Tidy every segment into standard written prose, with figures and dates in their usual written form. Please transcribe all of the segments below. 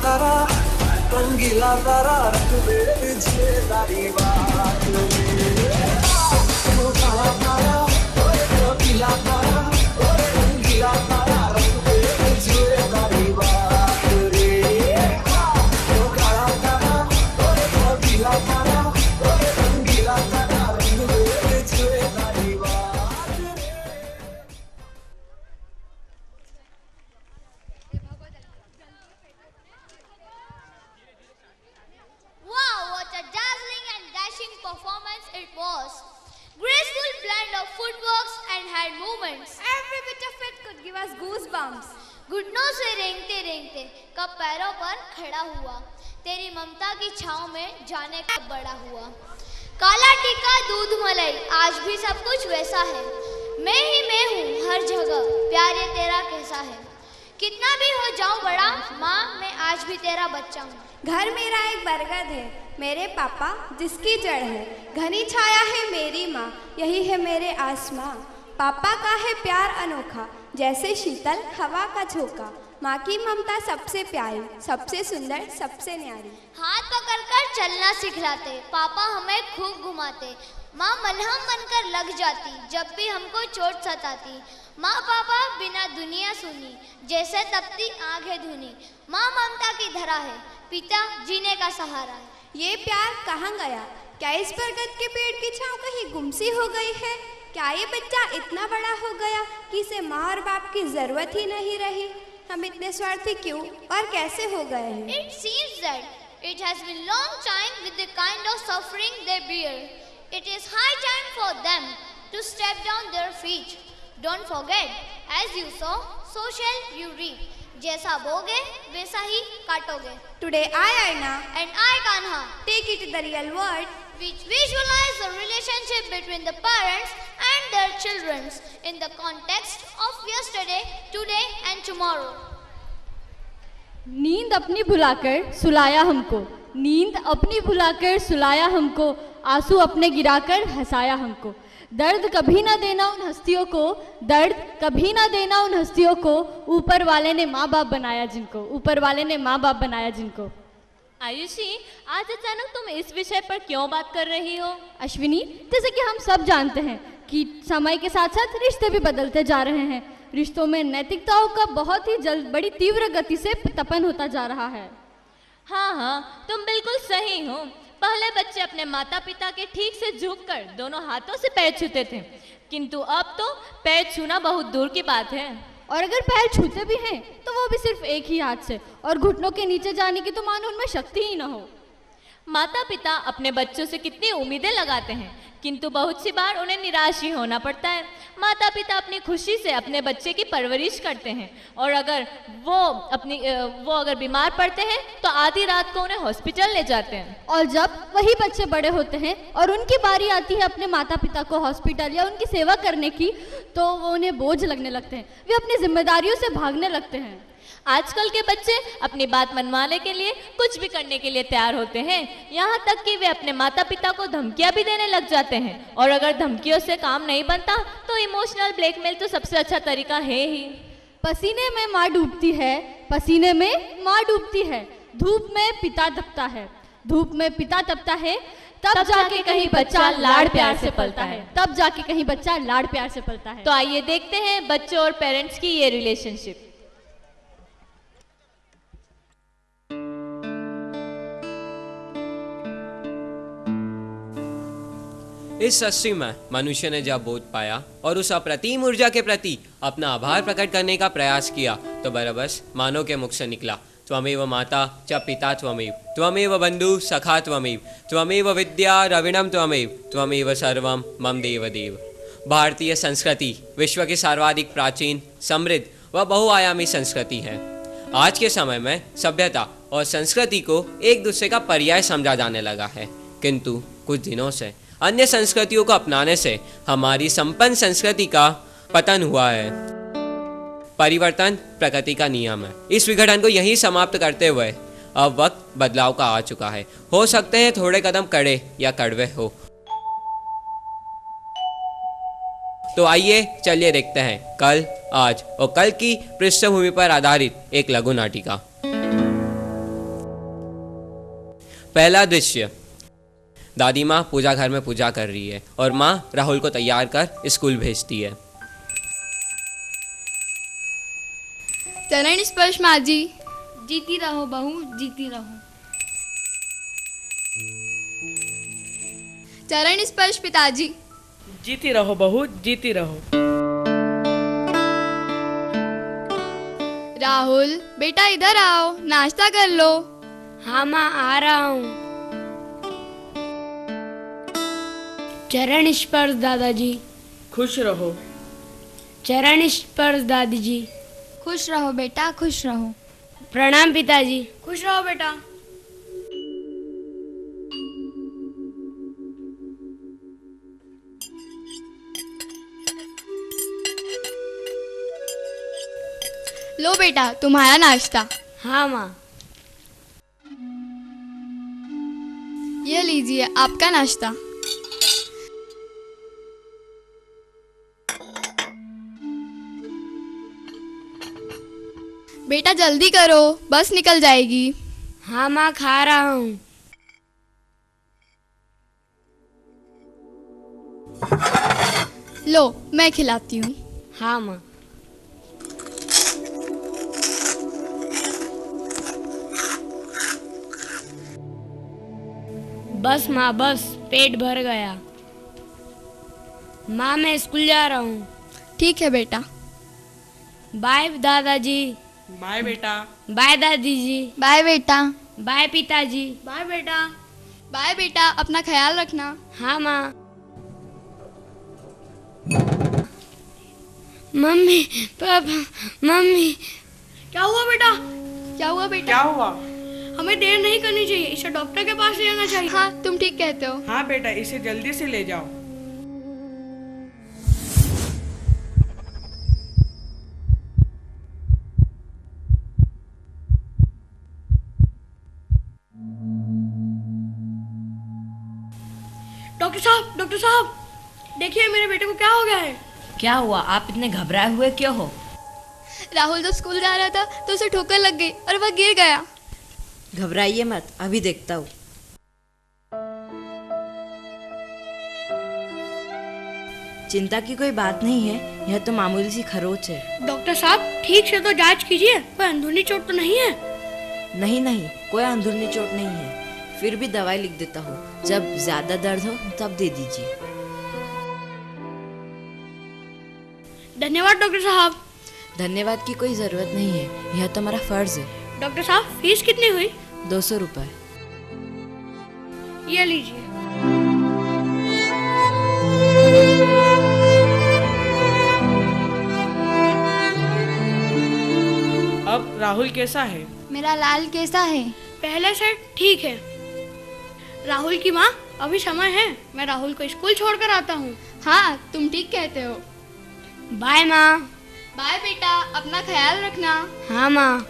तारा रंगीला तारा रख दे तुझे तारी बात काला तारा रंगीला तारा रंगीला तारा रख दे तुझे तारी बात रे काला तारा रंगीला तारा रंगीला तारा रख दे तुझे तारी बात रे। Wow, what a dazzling and dashing performance it was. Graceful blend of footworks and hand movements. Every bit of it could give us goosebumps. घुटनों से रेंगते रेंगते कब पैरों पर खड़ा हुआ, तेरी ममता की छांव में जाने कब बड़ा हुआ। काला टीका दूध मलाई, आज भी सब कुछ वैसा है। मैं ही मैं हूँ हर जगह, प्यार ये तेरा कैसा है। कितना भी हो जाऊं बड़ा, माँ मैं आज भी तेरा बच्चा हूँ। घर मेरा एक बरगद है, मेरे पापा जिसकी जड़ है। घनी छाया है मेरी माँ, यही है मेरे आसमां। पापा का है प्यार अनोखा, जैसे शीतल हवा का झोंका। माँ की ममता सबसे प्यारी, सबसे सुंदर, सबसे न्यारी। हाथ पकड़कर चलना सिखलाते, पापा हमें खूब घुमाते। माँ मलहम बनकर लग जाती, जब भी हमको चोट सताती। माँ पापा बिना दुनिया सुनी, जैसे तपती आंखें धुनी। माँ ममता की धरा है, पिता जीने का सहारा है। ये प्यार कहाँ गया? क्या इस बरगद के पेड़ की छाँव कहीं गुमसी हो गई है? क्या ये बच्चा इतना बड़ा हो गया कि इसे माँ और बाप की जरूरत ही नहीं रही? हम इतने स्वार्थी क्यों और कैसे हो गए हैं? It seems that it has been long time with the kind of suffering they bear. It is high time for them to step down their feet. Don't forget, as you sow, so shall you reap. जैसा बोगे वैसा ही काटोगे। Today I, Aina, And I, Kanha, take it to the real world. which visualize the relationship between the parents and their children in the context of yesterday, today and tomorrow. नींद अपनी भुलाकर सुलाया हमको, नींद अपनी भुलाकर सुलाया हमको, आंसू अपने गिराकर हंसाया हमको। दर्द कभी ना देना उन हस्तियों को, दर्द कभी ना देना उन हस्तियों को, ऊपर वाले ने माँ बाप बनाया जिनको, ऊपर वाले ने माँ बाप बनाया जिनको। आयुषी, आज अचानक तुम इस विषय पर क्यों बात कर रही हो? अश्विनी, जैसे कि हम सब जानते हैं कि समय के साथ साथ रिश्ते भी बदलते जा रहे हैं। रिश्तों में नैतिकताओं का बहुत ही जल्द बड़ी तीव्र गति से तपन होता जा रहा है। हाँ, तुम बिल्कुल सही हो। पहले बच्चे अपने माता पिता के ठीक से झुककर दोनों हाथों से पैर छूते थे, किंतु अब तो पैर छूना बहुत दूर की बात है। और अगर पैर छूते भी हैं तो वो भी सिर्फ एक ही हाथ से, और घुटनों के नीचे जाने की तो मानो उनमें शक्ति ही ना हो। माता पिता अपने बच्चों से कितनी उम्मीदें लगाते हैं, किंतु बहुत सी बार उन्हें निराश ही होना पड़ता है। माता पिता अपनी खुशी से अपने बच्चे की परवरिश करते हैं, और अगर वो अगर बीमार पड़ते हैं तो आधी रात को उन्हें हॉस्पिटल ले जाते हैं। और जब वही बच्चे बड़े होते हैं और उनकी बारी आती है अपने माता पिता को हॉस्पिटल या उनकी सेवा करने की, तो वो उन्हें बोझ लगने लगते हैं, वे अपनी जिम्मेदारियों से भागने लगते हैं। आजकल के बच्चे अपनी बात मनवाने के लिए कुछ भी करने के लिए तैयार होते हैं, यहाँ तक कि वे अपने माता पिता को धमकियां भी देने लग जाते हैं, और अगर धमकियों से काम नहीं बनता तो इमोशनल ब्लैकमेल तो सबसे अच्छा तरीका है ही। पसीने में माँ डूबती है, पसीने में माँ डूबती है, धूप में पिता तपता है, धूप में पिता तपता है, तब जाके कहीं बच्चा लाड़ प्यार से पलता है, तब जाके कहीं बच्चा लाड़ प्यार से पलता है। तो आइए देखते हैं बच्चों और पेरेंट्स की ये रिलेशनशिप। इस सृष्टि में मनुष्य ने जब बोध पाया और उस अप्रतिम ऊर्जा के प्रति अपना आभार प्रकट करने का प्रयास किया, तो बरबस मानव के मुख से निकला, त्वमेव माता च पिता त्वमेव, त्वमेव बंधु सखा त्वमेव, त्वमेव विद्या रविणम त्वमेव, त्वमेव सर्वम मम देव देव। भारतीय संस्कृति विश्व की सर्वाधिक प्राचीन, समृद्ध व बहुआयामी संस्कृति है। आज के समय में सभ्यता और संस्कृति को एक दूसरे का पर्याय समझा जाने लगा है, किंतु कुछ दिनों से अन्य संस्कृतियों को अपनाने से हमारी संपन्न संस्कृति का पतन हुआ है। परिवर्तन प्रकृति का नियम है। इस विघटन को यहीं समाप्त करते हुए अब वक्त बदलाव का आ चुका है। हो सकते हैं थोड़े कदम कड़े या कड़वे हो। तो आइए चलिए देखते हैं कल, आज और कल की पृष्ठभूमि पर आधारित एक लघु नाटिका। पहला दृश्य, दादी माँ पूजा घर में पूजा कर रही है और माँ राहुल को तैयार कर स्कूल भेजती है। चरण स्पर्श माँ जी। जीती रहो बहू, जीती रहो। चरण स्पर्श पिताजी। जीती रहो बहू, जीती रहो। राहुल बेटा इधर आओ, नाश्ता कर लो। हाँ माँ, आ रहा हूँ। चरण स्पर्श दादाजी। खुश रहो। चरण स्पर्श दादी जी। खुश रहो बेटा, खुश रहो। प्रणाम पिताजी। खुश रहो बेटा। लो बेटा तुम्हारा नाश्ता। हाँ माँ। ये लीजिए आपका नाश्ता। बेटा जल्दी करो, बस निकल जाएगी। हाँ माँ, खा रहा हूँ। लो मैं खिलाती हूँ। हाँ माँ। बस माँ बस, पेट भर गया। माँ मैं स्कूल जा रहा हूँ। ठीक है बेटा। बाय दादाजी। बाय बेटा। बाय दादी जी। बाय बेटा। बाय पिताजी। बाय बेटा। बाय बेटा, अपना ख्याल रखना। हाँ माँ। Mummy papa, mummy. क्या हुआ बेटा? क्या हुआ बेटा? क्या हुआ? हमें देर नहीं करनी चाहिए, इसे डॉक्टर के पास ले जाना चाहिए। हाँ तुम ठीक कहते हो। हाँ बेटा, इसे जल्दी से ले जाओ। डॉक्टर साहब, देखिए मेरे बेटे को क्या हो गया है। क्या हुआ? आप इतने घबराए हुए क्यों हो? राहुल जब स्कूल जा रहा था तो उसे ठोकर लग गई और वह गिर गया। घबराइए मत, अभी देखता हूँ। चिंता की कोई बात नहीं है, यह तो मामूली सी खरोच है। डॉक्टर साहब ठीक से तो जांच कीजिए, कोई अंदरूनी चोट तो नहीं है? नहीं नहीं, कोई अंदरूनी चोट नहीं है। फिर भी दवाई लिख देता हूँ, जब ज्यादा दर्द हो तब दे दीजिए। धन्यवाद डॉक्टर साहब। धन्यवाद की कोई जरूरत नहीं है, यह तो हमारा फर्ज है। डॉक्टर साहब फीस कितनी हुई? 200 रुपए। ये लीजिए। अब राहुल कैसा है? मेरा लाल कैसा है? पहले से ठीक है। राहुल की माँ, अभी समय है, मैं राहुल को स्कूल छोड़कर आता हूँ। हाँ तुम ठीक कहते हो। बाय माँ। बाय बेटा, अपना ख्याल रखना। हाँ माँ।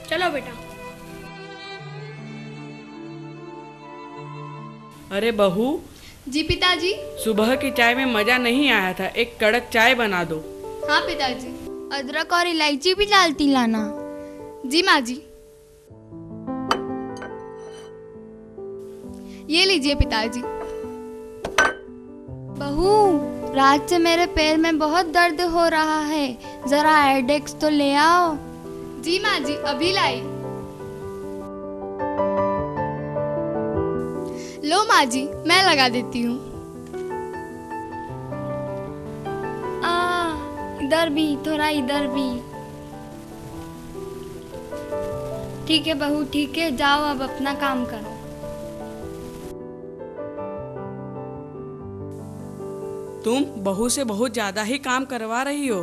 चलो बेटा। अरे बहू, जी पिताजी। सुबह की चाय में मजा नहीं आया था, एक कड़क चाय बना दो। हाँ पिताजी। अदरक और इलायची भी डालती लाना। जी माँ जी। ये लीजिए पिताजी। बहू, रात से मेरे पैर में बहुत दर्द हो रहा है, जरा एडेक्स तो ले आओ। जी माँ जी, अभी लाई। लो माँ जी, मैं लगा देती हूँ। इधर भी थोड़ा, इधर भी। ठीक है बहू, ठीक है, जाओ अब अपना काम करो। तुम बहू से बहुत ज्यादा ही काम करवा रही हो।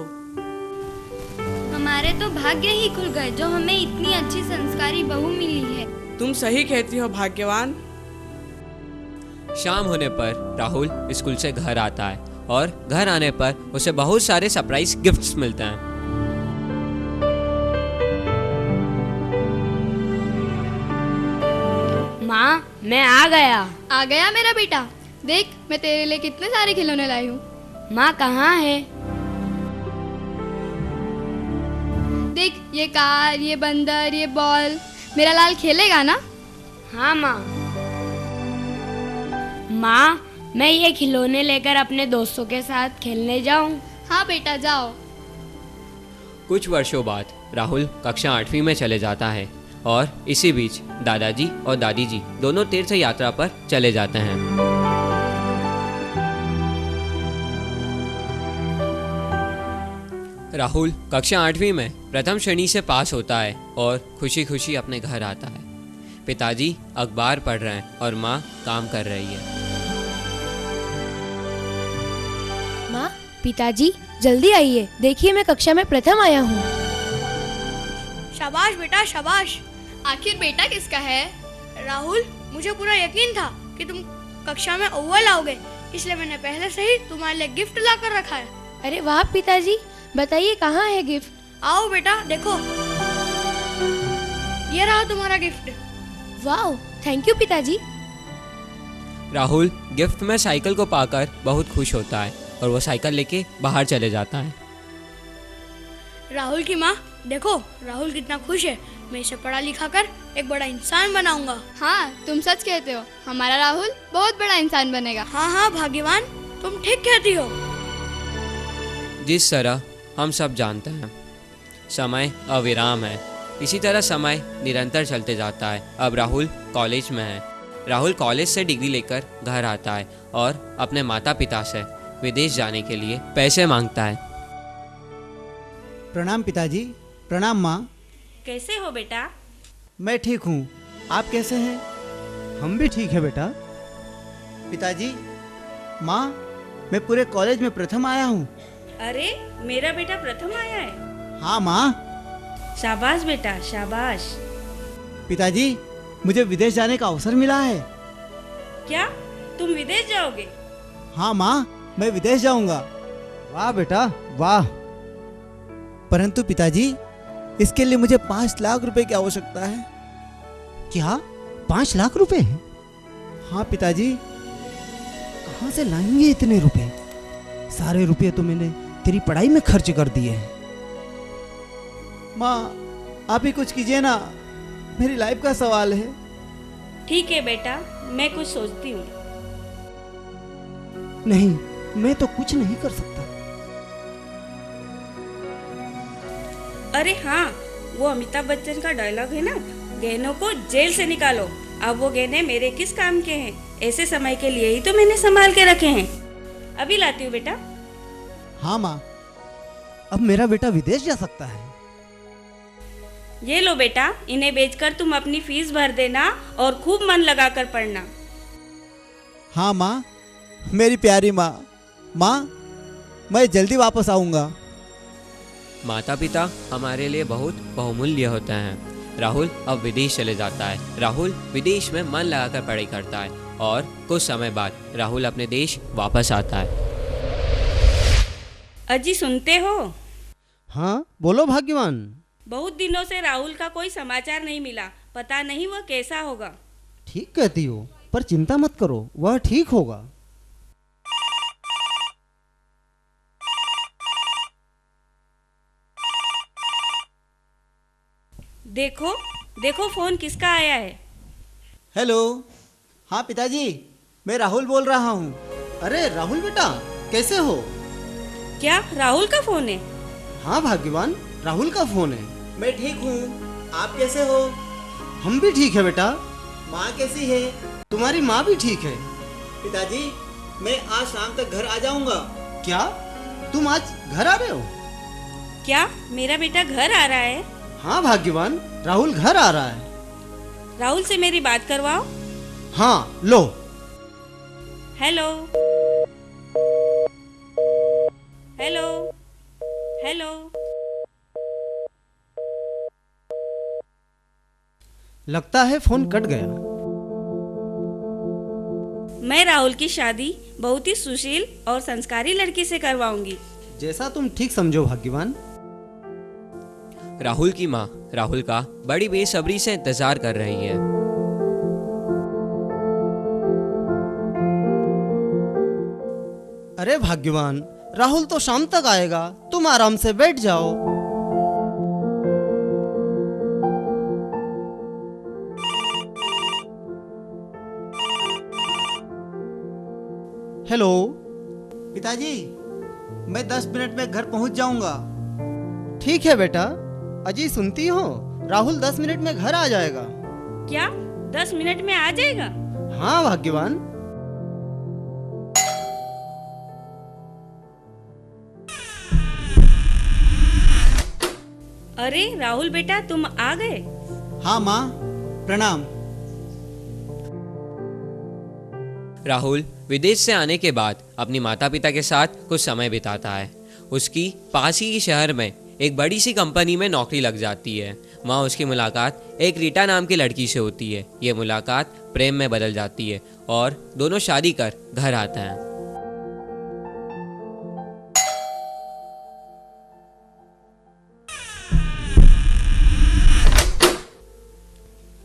हमारे तो भाग्य ही खुल गए जो हमें इतनी अच्छी संस्कारी बहू मिली है। तुम सही कहती हो भाग्यवान। शाम होने पर राहुल स्कूल से घर आता है और घर आने पर उसे बहुत सारे सरप्राइज गिफ्ट्स मिलते हैं। माँ मैं आ गया। आ गया मेरा बेटा, देख मैं तेरे लिए कितने सारे खिलौने लाई हूँ। माँ कहाँ है? देख ये कार, ये बंदर, ये बॉल। मेरा लाल खेलेगा ना? हाँ माँ। माँ, मैं ये खिलौने लेकर अपने दोस्तों के साथ खेलने जाऊँ? हाँ बेटा जाओ। कुछ वर्षों बाद राहुल कक्षा 8वीं में चले जाता है और इसी बीच दादाजी और दादी जी दोनों तीर्थ यात्रा पर चले जाते हैं। राहुल कक्षा 8वीं में प्रथम श्रेणी से पास होता है और खुशी खुशी अपने घर आता है। पिताजी अखबार पढ़ रहे हैं और माँ काम कर रही है। माँ, पिताजी जल्दी आइए, देखिए मैं कक्षा में प्रथम आया हूँ। शाबाश बेटा शाबाश। आखिर बेटा किसका है? राहुल, मुझे पूरा यकीन था कि तुम कक्षा में अव्वल आओगे, इसलिए मैंने पहले से ही तुम्हारे लिए गिफ्ट ला कर रखा है। अरे वाह पिताजी, बताइए कहाँ है गिफ्ट? आओ बेटा देखो, ये रहा तुम्हारा गिफ्ट। वाह, थैंक यू पिताजी। राहुल गिफ्ट में साइकिल को पाकर बहुत खुश होता है और वो साइकिल लेके बाहर चले जाता है। राहुल की माँ देखो, राहुल कितना खुश है। मैं इसे पढ़ा लिखा कर एक बड़ा इंसान बनाऊंगा। हाँ, तुम सच कहते हो, हमारा राहुल बहुत बड़ा इंसान बनेगा। हाँ हाँ भाग्यवान, तुम ठीक कहती हो। जिस तरह हम सब जानते हैं समय अविराम है, इसी तरह समय निरंतर चलते जाता है। अब राहुल कॉलेज में है। राहुल कॉलेज से डिग्री लेकर घर आता है और अपने माता पिता से विदेश जाने के लिए पैसे मांगता है। प्रणाम पिताजी। प्रणाम माँ। कैसे हो बेटा? मैं ठीक हूँ, आप कैसे हैं? हम भी ठीक है बेटा। पिताजी, माँ, मैं पूरे कॉलेज में प्रथम आया हूँ। अरे, मेरा बेटा प्रथम आया है? हाँ माँ। शाबाश बेटा शाबाश। पिताजी, मुझे विदेश जाने का अवसर मिला है। क्या तुम विदेश जाओगे? हाँ माँ, मैं विदेश जाऊंगा। वाह बेटा वाह। परंतु पिताजी, इसके लिए मुझे 5 लाख रुपए की आवश्यकता है। क्या 5 लाख रुपए? हाँ पिताजी। कहाँ से लाएंगे इतने रुपए? सारे रुपए तो मैंने तेरी पढ़ाई में खर्च कर दिए हैं। माँ, आप ही कुछ कीजिए ना, मेरी लाइफ का सवाल है। ठीक है बेटा, मैं कुछ सोचती हूँ। नहीं, मैं तो कुछ नहीं कर सकता। अरे हाँ, वो अमिताभ बच्चन का डायलॉग है ना, गहनों को जेल से निकालो। अब वो गहने मेरे किस काम के हैं? ऐसे समय के लिए ही तो मैंने संभाल के रखे हैं। अभी लाती हूँ बेटा। हाँ माँ, अब मेरा बेटा विदेश जा सकता है। ये लो बेटा, इन्हें बेचकर तुम अपनी फीस भर देना और खूब मन लगाकर पढ़ना। हाँ माँ, मेरी प्यारी माँ। माँ, मैं जल्दी वापस आऊँगा। माता पिता हमारे लिए बहुत बहुमूल्य होते हैं। राहुल अब विदेश चले जाता है। राहुल विदेश में मन लगाकर पढ़ाई करता है और कुछ समय बाद राहुल अपने देश वापस आता है। अजी सुनते हो? हाँ बोलो भाग्यवान। बहुत दिनों से राहुल का कोई समाचार नहीं मिला, पता नहीं वह कैसा होगा। ठीक कहती हो, पर चिंता मत करो, वह ठीक होगा। देखो देखो, फोन किसका आया है? हेलो। हाँ पिताजी, मैं राहुल बोल रहा हूँ। अरे राहुल बेटा, कैसे हो? क्या राहुल का फोन है? हाँ भाग्यवान, राहुल का फोन है। मैं ठीक हूँ, आप कैसे हो? हम भी ठीक है बेटा। माँ कैसी है? तुम्हारी माँ भी ठीक है। पिताजी, मैं आज शाम तक घर आ जाऊंगा। क्या तुम आज घर आ रहे हो? क्या मेरा बेटा घर आ रहा है? हाँ भाग्यवान, राहुल घर आ रहा है। राहुल से मेरी बात करवाओ। हाँ लो। Hello hello hello. लगता है फोन कट गया। मैं राहुल की शादी बहुत ही सुशील और संस्कारी लड़की से करवाऊंगी। जैसा तुम ठीक समझो भाग्यवान। राहुल की माँ राहुल का बड़ी बेसब्री से इंतजार कर रही है। अरे भाग्यवान, राहुल तो शाम तक आएगा, तुम आराम से बैठ जाओ। हेलो पिताजी, मैं 10 मिनट में घर पहुंच जाऊंगा। ठीक है बेटा। अजी सुनती हो, राहुल 10 मिनट में घर आ जाएगा। क्या 10 मिनट में आ जाएगा? हाँ भाग्यवान। अरे राहुल बेटा, तुम आ गए? हाँ माँ, प्रणाम। राहुल विदेश से आने के बाद अपनी माता पिता के साथ कुछ समय बिताता है। उसकी पास ही के शहर में एक बड़ी सी कंपनी में नौकरी लग जाती है। वहाँ उसकी मुलाकात एक रीटा नाम की लड़की से होती है। ये मुलाकात प्रेम में बदल जाती है और दोनों शादी कर घर आते हैं।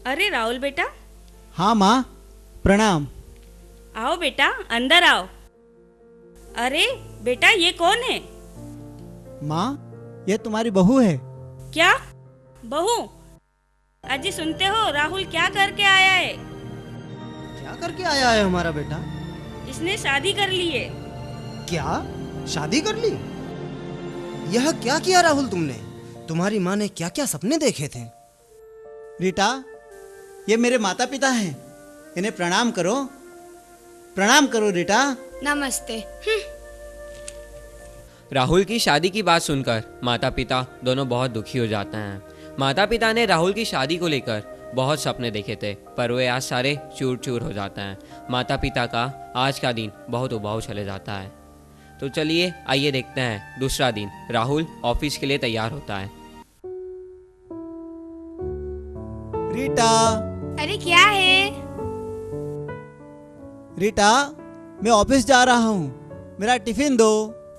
अरे राहुल बेटा। हाँ माँ, प्रणाम। आओ बेटा, अंदर आओ। अरे बेटा, ये कौन है? माँ, ये तुम्हारी बहू है। क्या बहू? अजी सुनते हो, राहुल क्या करके आया है? क्या करके आया है हमारा बेटा? इसने शादी कर ली है। क्या शादी कर ली? यह क्या किया राहुल तुमने? तुम्हारी माँ ने क्या क्या सपने देखे थे? रीटा, ये मेरे माता पिता हैं, इन्हें प्रणाम करो। प्रणाम करो रीटा। नमस्ते। राहुल की शादी की बात सुनकर माता पिता दोनों बहुत दुखी हो जाते हैं। माता पिता ने राहुल की शादी को लेकर बहुत सपने देखे थे, पर वे आज सारे चूर चूर हो जाते हैं। माता पिता का आज का दिन बहुत उबाऊ चले जाता है। तो चलिए आइए देखते हैं दूसरा दिन। राहुल ऑफिस के लिए तैयार होता है। रीटा। अरे क्या है? रीटा, मैं ऑफिस जा रहा हूँ, मेरा टिफिन दो।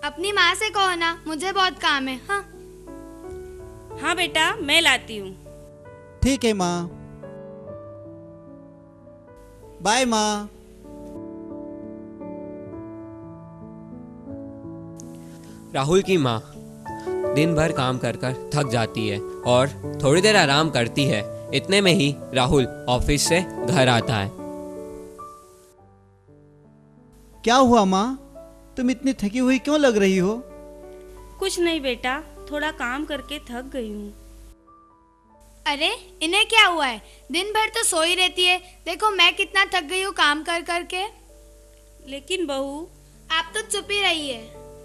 अपनी माँ से कहो ना, मुझे बहुत काम है। हाँ हाँ बेटा, मैं लाती हूँ। ठीक है माँ। बाय माँ। राहुल की माँ दिन भर काम कर कर थक जाती है और थोड़ी देर आराम करती है। इतने में ही राहुल ऑफिस से घर आता है। क्या हुआ माँ, तुम इतनी थकी हुई क्यों लग रही हो? कुछ नहीं बेटा, थोड़ा काम करके थक गई हूँ। अरे इन्हें क्या हुआ है? दिन भर तो सोई रहती है। देखो मैं कितना थक गई हूँ काम कर करके। लेकिन बहू। आप तो चुप ही रहिए।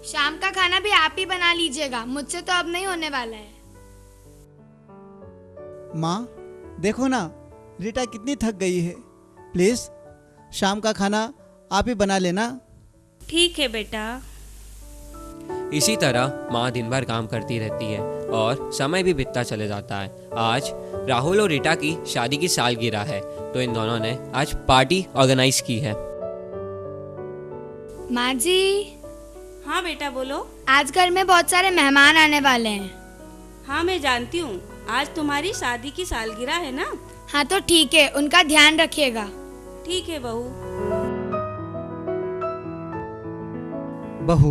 शाम का खाना भी आप ही बना लीजिएगा, मुझसे तो अब नहीं होने वाला है। माँ देखो ना, रीटा कितनी थक गई है। प्लीज शाम का खाना आप ही बना लेना। ठीक है बेटा। इसी तरह माँ दिन भर काम करती रहती है और समय भी बीतता चले जाता है। आज राहुल और रीटा की शादी की सालगिरह है, तो इन दोनों ने आज पार्टी ऑर्गेनाइज की है। माँ जी। हाँ बेटा बोलो। आज घर में बहुत सारे मेहमान आने वाले हैं। हाँ मैं जानती हूँ, आज तुम्हारी शादी की सालगिरह है ना? हाँ तो ठीक है, उनका ध्यान रखिएगा। ठीक है बहू। बहू,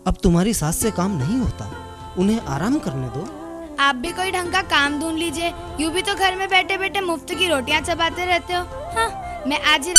अब तुम्हारी सास से काम नहीं होता, उन्हें आराम करने दो। आप भी कोई ढंग का काम ढूंढ लीजिए। यूं भी तो घर में बैठे बैठे मुफ्त की रोटियां चबाते रहते हो। हाँ, मैं आज ही